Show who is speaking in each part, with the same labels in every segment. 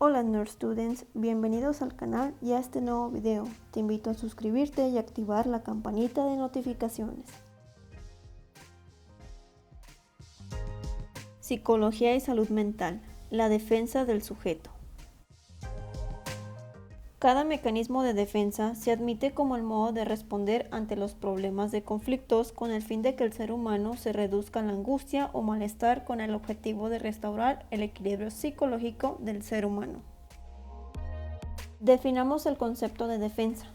Speaker 1: Hola Nerd Students, bienvenidos al canal y a este nuevo video. Te invito a suscribirte y activar la campanita de notificaciones. Psicología y salud mental, la defensa del sujeto. Cada mecanismo de defensa se admite como el modo de responder ante los problemas de conflictos con el fin de que el ser humano se reduzca la angustia o malestar con el objetivo de restaurar el equilibrio psicológico del ser humano. Definamos el concepto de defensa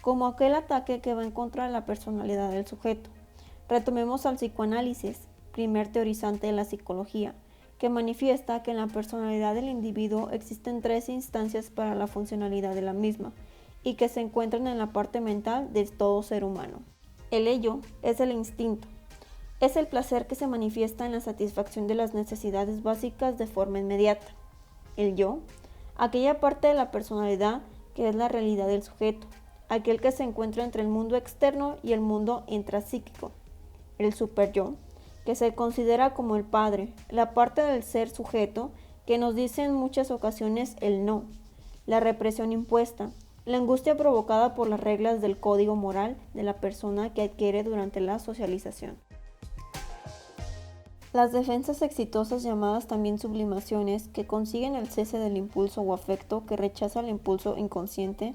Speaker 1: como aquel ataque que va en contra de la personalidad del sujeto. Retomemos al psicoanálisis, primer teorizante de la psicología, que manifiesta que en la personalidad del individuo existen tres instancias para la funcionalidad de la misma y que se encuentran en la parte mental de todo ser humano. El ello es el instinto. Es el placer que se manifiesta en la satisfacción de las necesidades básicas de forma inmediata. El yo, aquella parte de la personalidad que es la realidad del sujeto, aquel que se encuentra entre el mundo externo y el mundo intrapsíquico. El superyo, que se considera como el padre, la parte del ser sujeto que nos dice en muchas ocasiones el no, la represión impuesta, la angustia provocada por las reglas del código moral de la persona que adquiere durante la socialización. Las defensas exitosas, llamadas también sublimaciones, que consiguen el cese del impulso o afecto que rechaza el impulso inconsciente,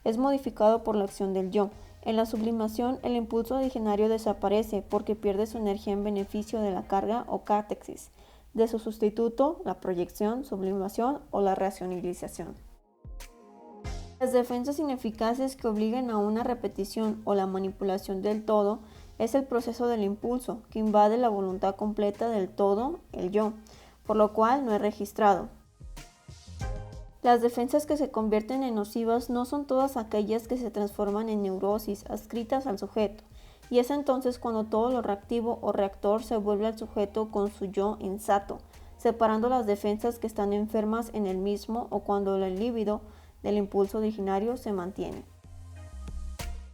Speaker 1: es modificado por la acción del yo. En la sublimación, el impulso originario desaparece porque pierde su energía en beneficio de la carga o cátesis, de su sustituto, la proyección, sublimación o la racionalización. Las defensas ineficaces que obligan a una repetición o la manipulación del todo es el proceso del impulso, que invade la voluntad completa del todo, el yo, por lo cual no es registrado. Las defensas que se convierten en nocivas no son todas aquellas que se transforman en neurosis adscritas al sujeto, y es entonces cuando todo lo reactivo o reactor se vuelve al sujeto con su yo insato, separando las defensas que están enfermas en el mismo o cuando el líbido del impulso originario se mantiene.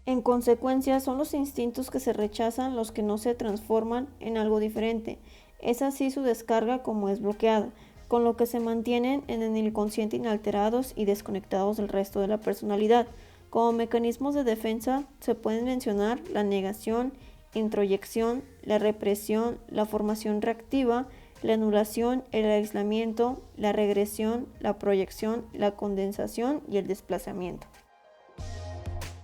Speaker 1: En consecuencia, son los instintos que se rechazan los que no se transforman en algo diferente. Es así su descarga como es bloqueada, con lo que se mantienen en el inconsciente inalterados y desconectados del resto de la personalidad. Como mecanismos de defensa se pueden mencionar la negación, introyección, la represión, la formación reactiva, la anulación, el aislamiento, la regresión, la proyección, la condensación y el desplazamiento.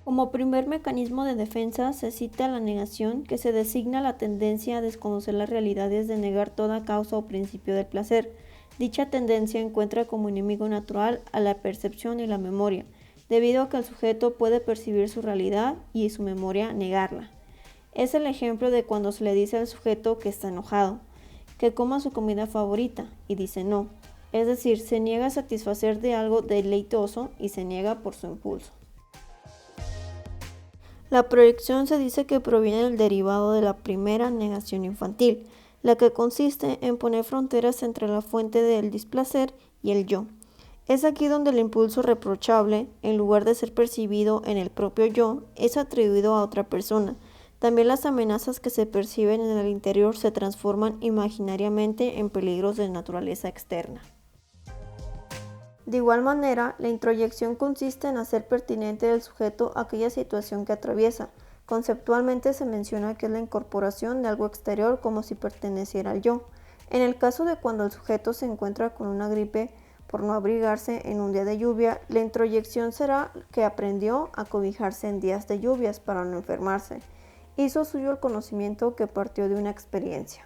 Speaker 1: Como primer mecanismo de defensa se cita la negación, que se designa la tendencia a desconocer las realidades, de negar toda causa o principio del placer. Dicha tendencia encuentra como enemigo natural a la percepción y la memoria, debido a que el sujeto puede percibir su realidad y su memoria negarla. Es el ejemplo de cuando se le dice al sujeto que está enojado, que coma su comida favorita y dice no, es decir, se niega a satisfacer de algo deleitoso y se niega por su impulso. La proyección se dice que proviene del derivado de la primera negación infantil, la que consiste en poner fronteras entre la fuente del displacer y el yo. Es aquí donde el impulso reprochable, en lugar de ser percibido en el propio yo, es atribuido a otra persona. También las amenazas que se perciben en el interior se transforman imaginariamente en peligros de naturaleza externa. De igual manera, la introyección consiste en hacer pertinente del sujeto aquella situación que atraviesa. Conceptualmente se menciona que es la incorporación de algo exterior como si perteneciera al yo. En el caso de cuando el sujeto se encuentra con una gripe por no abrigarse en un día de lluvia, la introyección será que aprendió a cobijarse en días de lluvias para no enfermarse. Hizo suyo el conocimiento que partió de una experiencia.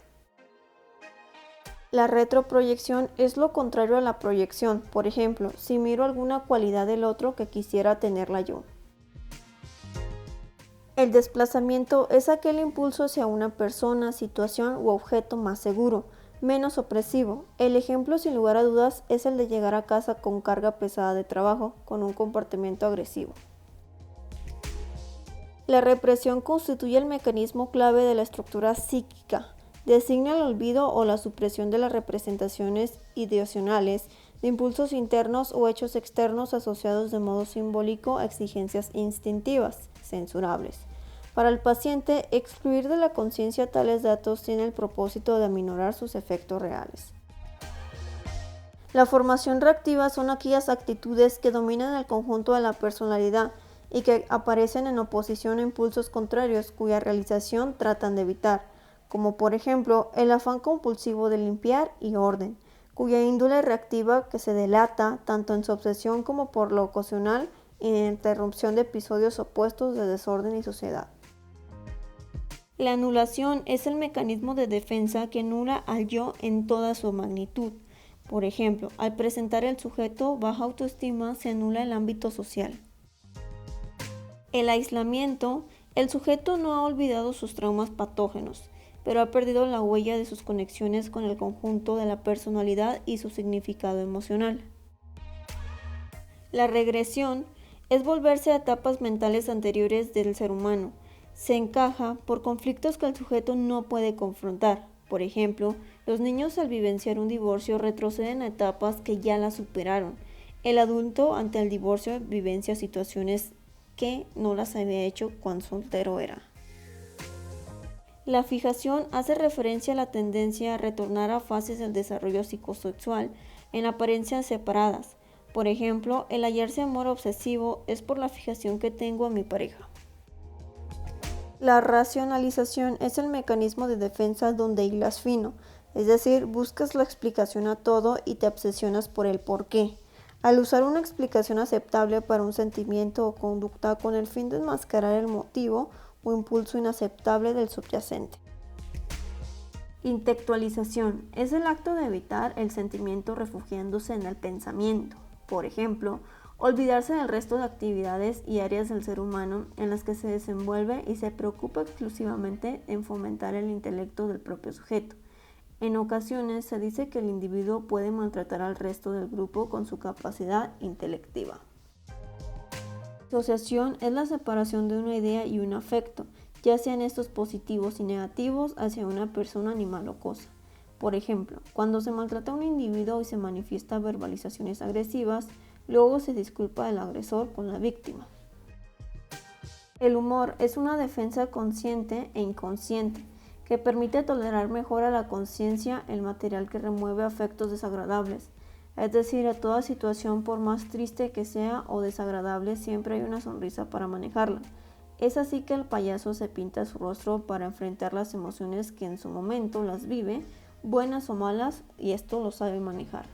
Speaker 1: La retroproyección es lo contrario a la proyección. Por ejemplo, si miro alguna cualidad del otro que quisiera tenerla yo. El desplazamiento es aquel impulso hacia una persona, situación u objeto más seguro, menos opresivo. El ejemplo, sin lugar a dudas, es el de llegar a casa con carga pesada de trabajo, con un comportamiento agresivo. La represión constituye el mecanismo clave de la estructura psíquica. Designa el olvido o la supresión de las representaciones ideacionales de impulsos internos o hechos externos asociados de modo simbólico a exigencias instintivas, censurables. Para el paciente, excluir de la conciencia tales datos tiene el propósito de aminorar sus efectos reales. La formación reactiva son aquellas actitudes que dominan el conjunto de la personalidad y que aparecen en oposición a impulsos contrarios cuya realización tratan de evitar, como por ejemplo el afán compulsivo de limpiar y orden, cuya índole reactiva que se delata tanto en su obsesión como por lo ocasional y en la interrupción de episodios opuestos de desorden y suciedad. La anulación es el mecanismo de defensa que anula al yo en toda su magnitud. Por ejemplo, al presentar el sujeto baja autoestima se anula el ámbito social. El aislamiento, el sujeto no ha olvidado sus traumas patógenos, pero ha perdido la huella de sus conexiones con el conjunto de la personalidad y su significado emocional. La regresión es volverse a etapas mentales anteriores del ser humano. Se encaja por conflictos que el sujeto no puede confrontar. Por ejemplo, los niños al vivenciar un divorcio retroceden a etapas que ya las superaron. El adulto ante el divorcio vivencia situaciones que no las había hecho cuando soltero era. La fijación hace referencia a la tendencia a retornar a fases del desarrollo psicosexual en apariencias separadas. Por ejemplo, el hallarse amor obsesivo es por la fijación que tengo a mi pareja. La racionalización es el mecanismo de defensa donde hilas fino, es decir, buscas la explicación a todo y te obsesionas por el por qué. Al usar una explicación aceptable para un sentimiento o conducta con el fin de enmascarar el motivo o impulso inaceptable del subyacente. Intelectualización es el acto de evitar el sentimiento refugiándose en el pensamiento. Por ejemplo, olvidarse del resto de actividades y áreas del ser humano en las que se desenvuelve y se preocupa exclusivamente en fomentar el intelecto del propio sujeto. En ocasiones se dice que el individuo puede maltratar al resto del grupo con su capacidad intelectiva. Asociación es la separación de una idea y un afecto, ya sean estos positivos y negativos hacia una persona, animal o cosa. Por ejemplo, cuando se maltrata a un individuo y se manifiesta verbalizaciones agresivas, luego se disculpa el agresor con la víctima. El humor es una defensa consciente e inconsciente que permite tolerar mejor a la conciencia el material que remueve afectos desagradables. Es decir, a toda situación, por más triste que sea o desagradable, siempre hay una sonrisa para manejarla. Es así que el payaso se pinta su rostro para enfrentar las emociones que en su momento las vive, buenas o malas, y esto lo sabe manejar.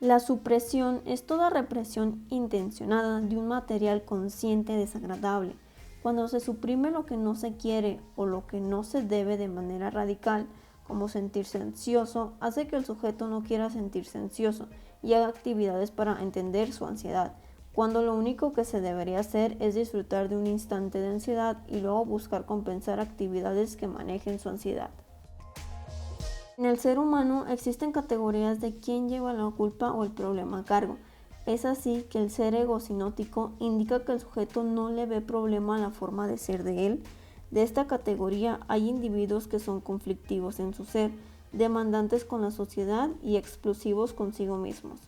Speaker 1: La supresión es toda represión intencionada de un material consciente desagradable. Cuando se suprime lo que no se quiere o lo que no se debe de manera radical, como sentirse ansioso, hace que el sujeto no quiera sentirse ansioso y haga actividades para entender su ansiedad, cuando lo único que se debería hacer es disfrutar de un instante de ansiedad y luego buscar compensar actividades que manejen su ansiedad. En el ser humano existen categorías de quién lleva la culpa o el problema a cargo. Es así que el ser egosinótico indica que el sujeto no le ve problema a la forma de ser de él. De esta categoría hay individuos que son conflictivos en su ser, demandantes con la sociedad y explosivos consigo mismos.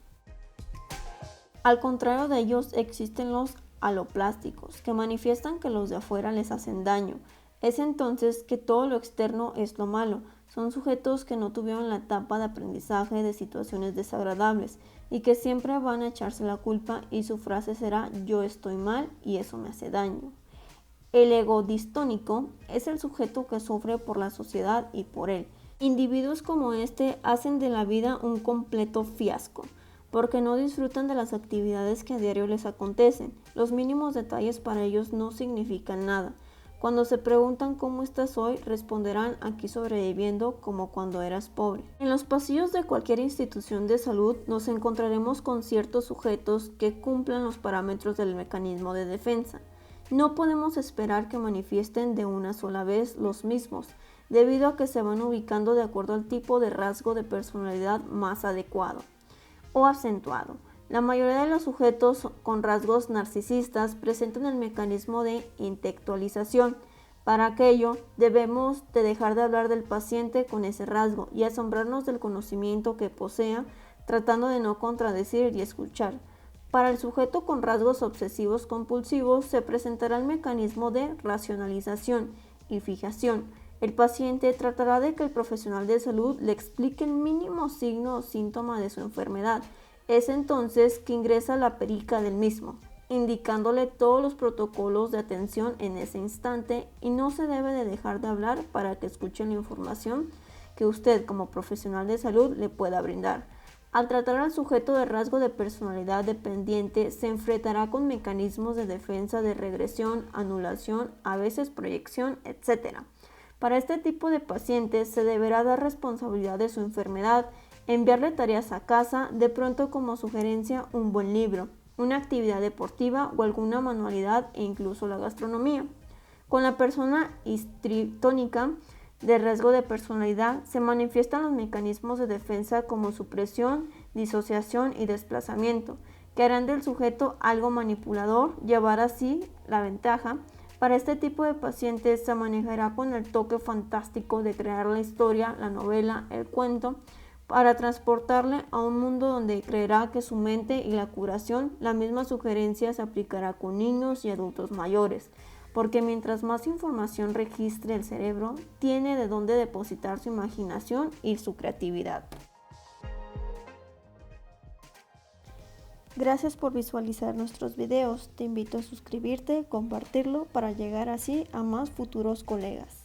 Speaker 1: Al contrario de ellos existen los aloplásticos, que manifiestan que los de afuera les hacen daño. Es entonces que todo lo externo es lo malo. Son sujetos que no tuvieron la etapa de aprendizaje de situaciones desagradables y que siempre van a echarse la culpa y su frase será yo estoy mal y eso me hace daño. El ego distónico es el sujeto que sufre por la sociedad y por él. Individuos como este hacen de la vida un completo fiasco, porque no disfrutan de las actividades que a diario les acontecen. Los mínimos detalles para ellos no significan nada. Cuando se preguntan cómo estás hoy, responderán aquí sobreviviendo como cuando eras pobre. En los pasillos de cualquier institución de salud nos encontraremos con ciertos sujetos que cumplan los parámetros del mecanismo de defensa. No podemos esperar que manifiesten de una sola vez los mismos, debido a que se van ubicando de acuerdo al tipo de rasgo de personalidad más adecuado o acentuado. La mayoría de los sujetos con rasgos narcisistas presentan el mecanismo de intelectualización. Para aquello, debemos de dejar de hablar del paciente con ese rasgo y asombrarnos del conocimiento que posea, tratando de no contradecir y escuchar. Para el sujeto con rasgos obsesivos compulsivos se presentará el mecanismo de racionalización y fijación. El paciente tratará de que el profesional de salud le explique el mínimo signo o síntoma de su enfermedad. Es entonces que ingresa la perica del mismo, indicándole todos los protocolos de atención en ese instante, y no se debe de dejar de hablar para que escuche la información que usted como profesional de salud le pueda brindar. Al tratar al sujeto de rasgo de personalidad dependiente, se enfrentará con mecanismos de defensa de regresión, anulación, a veces proyección, etc. Para este tipo de pacientes se deberá dar responsabilidad de su enfermedad, enviarle tareas a casa, de pronto como sugerencia un buen libro, una actividad deportiva o alguna manualidad e incluso la gastronomía. Con la persona histriónica de rasgo de personalidad se manifiestan los mecanismos de defensa como supresión, disociación y desplazamiento, que harán del sujeto algo manipulador, llevar así la ventaja. Para este tipo de pacientes se manejará con el toque fantástico de crear la historia, la novela, el cuento, para transportarle a un mundo donde creerá que su mente y la curación. La misma sugerencia se aplicará con niños y adultos mayores, porque mientras más información registre el cerebro, tiene de dónde depositar su imaginación y su creatividad. Gracias por visualizar nuestros videos. Te invito a suscribirte, compartirlo para llegar así a más futuros colegas.